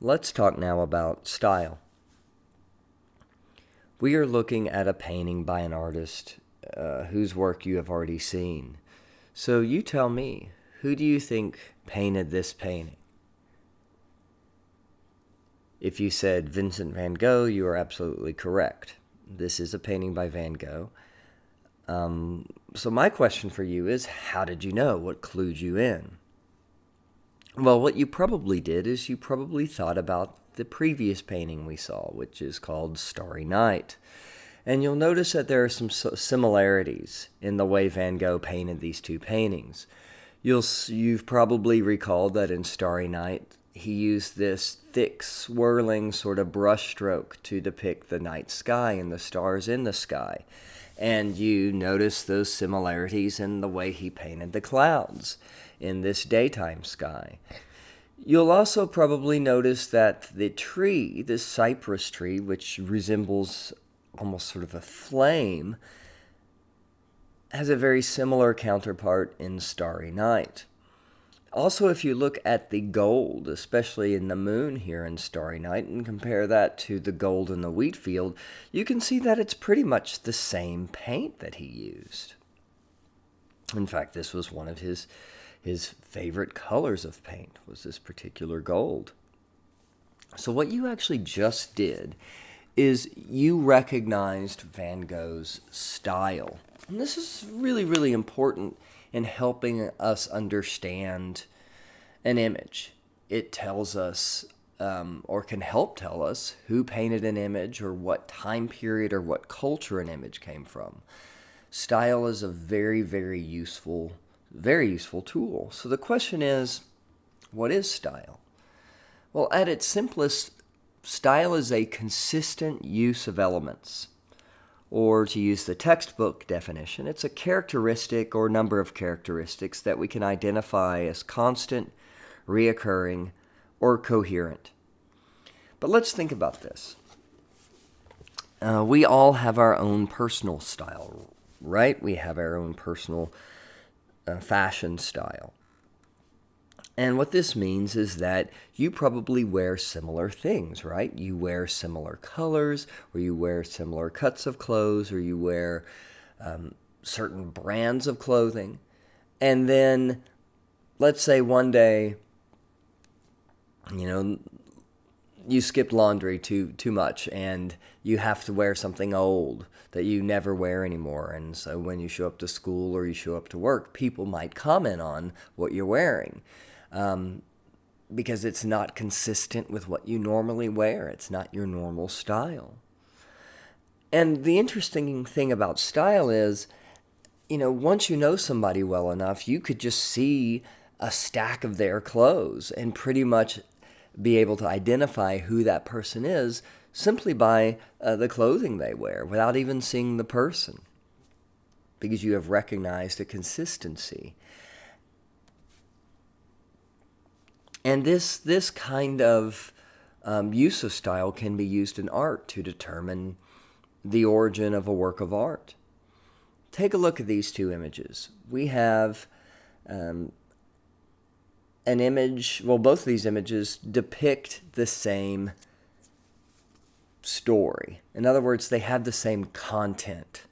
Let's talk now about style. We are looking at a painting by an artist whose work you have already seen. So you tell me, who do you think painted this painting? If you said Vincent van Gogh, you are absolutely correct. This is a painting by Van Gogh. So my question for you is, how did you know? What clued you in? Well, what you probably did is you probably thought about the previous painting we saw, which is called Starry Night. And you'll notice that there are some similarities in the way Van Gogh painted these two paintings. You've probably recalled that in Starry Night, he used this thick, swirling sort of brushstroke to depict the night sky and the stars in the sky. And you notice those similarities in the way he painted the clouds in this daytime sky. You'll also probably notice that the tree, this cypress tree, which resembles almost sort of a flame, has a very similar counterpart in Starry Night. Also, if you look at the gold, especially in the moon here in Starry Night, and compare that to the gold in the wheat field, you can see that it's pretty much the same paint that he used. In fact, this was one of his favorite colors of paint, was this particular gold. So what you actually just did is you recognized Van Gogh's style. And this is really, really important in helping us understand an image. It tells us, or can help tell us, who painted an image or what time period or what culture an image came from. Style is a very, very useful tool. So the question is, what is style? Well, at its simplest, style is a consistent use of elements. Or to use the textbook definition, it's a characteristic or number of characteristics that we can identify as constant, reoccurring, or coherent. But let's think about this. We all have our own personal style, right? We have our own personal fashion style. And what this means is that you probably wear similar things, right? You wear similar colors, or you wear similar cuts of clothes, or you wear certain brands of clothing. And then, let's say one day, you skipped laundry too much, and you have to wear something old that you never wear anymore. And so when you show up to school or you show up to work, people might comment on what you're wearing. Because it's not consistent with what you normally wear. It's not your normal style. And the interesting thing about style is, once you know somebody well enough, you could just see a stack of their clothes and pretty much be able to identify who that person is simply by the clothing they wear without even seeing the person, because you have recognized a consistency. And this kind of use of style can be used in art to determine the origin of a work of art. Take a look at these two images. We have an image, both of these images depict the same story. In other words, they have the same content.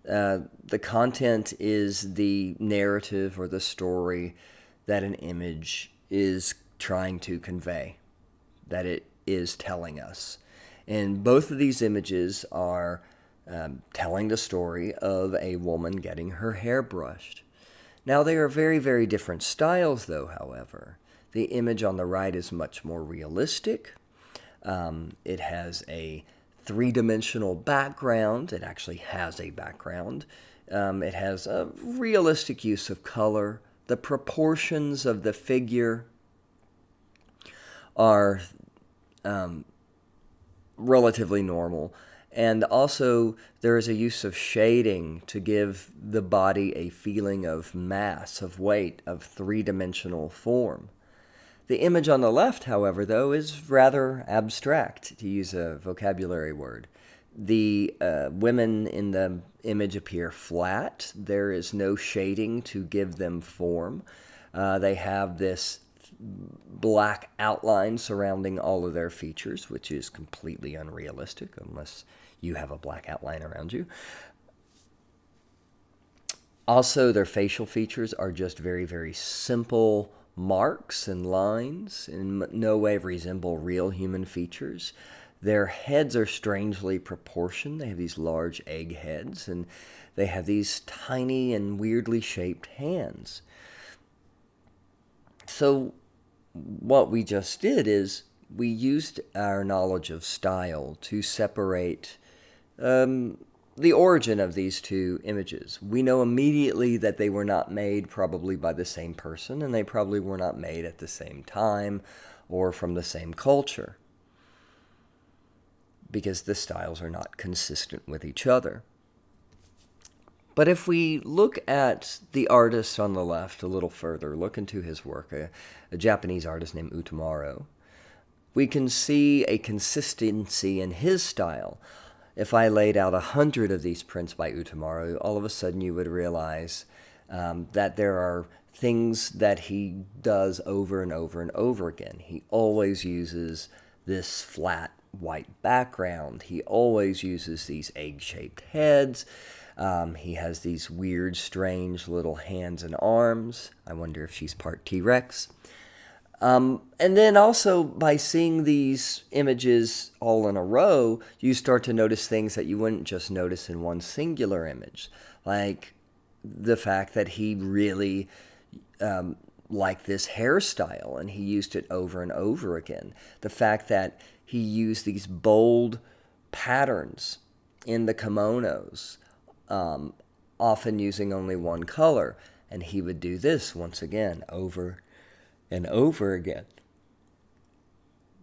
The content is the narrative or the story that an image is trying to convey, that it is telling us. And both of these images are telling the story of a woman getting her hair brushed. Now, they are very, very different styles, though, however. The image on the right is much more realistic. It has a three-dimensional background. It actually has a background. It has a realistic use of color. The proportions of the figure are relatively normal. And also, there is a use of shading to give the body a feeling of mass, of weight, of three-dimensional form. The image on the left, however, though, is rather abstract, to use a vocabulary word. The women in the image appear flat. There is no shading to give them form. They have this black outline surrounding all of their features, which is completely unrealistic unless you have a black outline around you. Also, their facial features are just very, very simple marks and lines, in no way resemble real human features. Their heads are strangely proportioned. They have these large egg heads, and they have these tiny and weirdly shaped hands. So what we just did is we used our knowledge of style to separate the origin of these two images. We know immediately that they were not made probably by the same person, and they probably were not made at the same time or from the same culture, because the styles are not consistent with each other. But if we look at the artist on the left a little further, look into his work, a Japanese artist named Utamaro, we can see a consistency in his style. If I laid out 100 of these prints by Utamaro, all of a sudden you would realize that there are things that he does over and over and over again. He always uses this flat white background. He always uses these egg-shaped heads. He has these weird, strange little hands and arms. I wonder if she's part T-Rex. And then also, by seeing these images all in a row, you start to notice things that you wouldn't just notice in one singular image. Like the fact that he really liked this hairstyle, and he used it over and over again. The fact that he used these bold patterns in the kimonos, often using only one color. And he would do this once again, over and over again.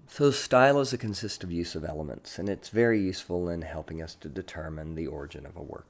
So style is a consistent use of elements, and it's very useful in helping us to determine the origin of a work.